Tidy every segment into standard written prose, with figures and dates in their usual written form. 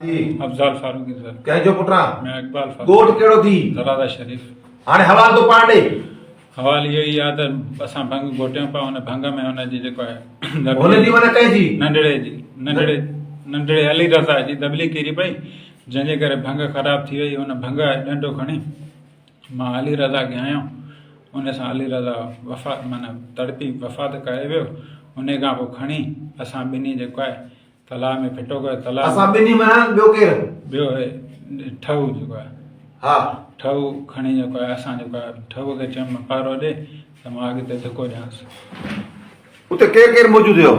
Afzal Farooqui sir कंहिंजो पुटरा मैं इकबाल फारूकी कोट कहिड़ो थी दरादा शरीफ हाणे हवाल तो पाण ॾे हवाल इहो ई आहे त असां भंग घोटियूं पिया हुन भंग में हुनजी जेको आहे हुनजी माना कंहिंजी नंढड़े अली रज़ा जी दबली किरी पई जंहिंजे करे भंग ख़राब थी वई हुन भंग डंडो खणी मां अली रज़ा खे आहियां उन सां अली रज़ा माना तड़पी वफ़ात करे वियो उन खां पोइ खणी असां ॿिन्ही जेको आहे तलाउ में फिटो कयो तलाउ असां ॿिन्ही माना ॿियो केरु ॿियो ठहू जेको आहे हा ठहू खणी जेको आहे असां जेको आहे ठहू खे चयमि पारो ॾे त मां अॻिते धको ॾियांसि उते केरु केरु मौजूदु हुयो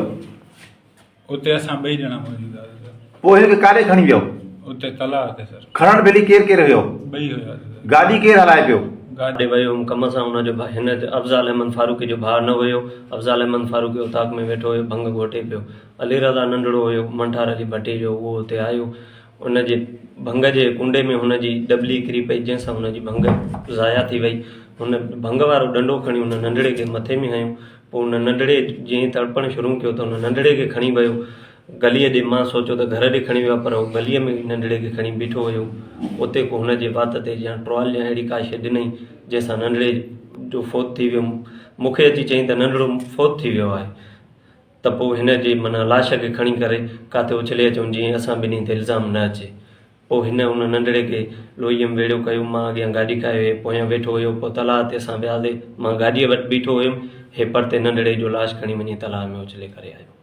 उते असां ॿई ॼणा मौजूदु हुआसीं पोइ हिनखे काॾे खणी वियो उते तलाउ ते सर खणण बेली केरु केरु हुयो ॿई हुयासीं गाॾी केरु हलाए पियो गाॾी वियो हुउमि कम सां हुनजो हिन अफ़ज़ाल अहमद फारूकी जो भाउ न हुयो अफ़ज़ाल अहमद फारूकी उताक में वेठो हुयो भंग घोटे पियो अली रज़ा नंढड़ो हुयो मंठार जी भट्टी जो उहो हुते आयो उनजे भंग जे कुंडे में हुनजी डबली किरी पई जंहिंसां हुनजी भंग ज़ाया थी वई हुन भंग वारो डंडो खणी हुन नंढड़े खे मथे में हयो पोइ हुन नंढड़े जीअं तड़पणु शुरू कयो त हुन नंढड़े खे खणी वियो गलीअ ॾे मां सोचियो त घर ॾे खणी वियो पर उहो गलीअ में नंढड़े खे खणी बीठो हुयो उते को हुनजे वात ते या ट्रॉल या अहिड़ी का शइ ॾिनई जंहिंसां नंढड़े जो फोत थी वियो मूंखे अची चई त नंढड़ो फोत थी वियो आहे त पोइ हिन जे माना लाश खे खणी करे किथे उछले अचूं जीअं असां ॿिन्ही ते इल्ज़ाम न अचे पोइ हिन हुन नंढड़े खे लोहीअ में वेड़ो कयो मां अॻियां गाॾी कायो पोयां वेठो हुयो पोइ तलाउ ते असां वियासीं मां गाॾीअ वटि बीठो हुयुमि हे परते नंढड़े जो लाश खणी वञी तलाउ में उछले करे आयो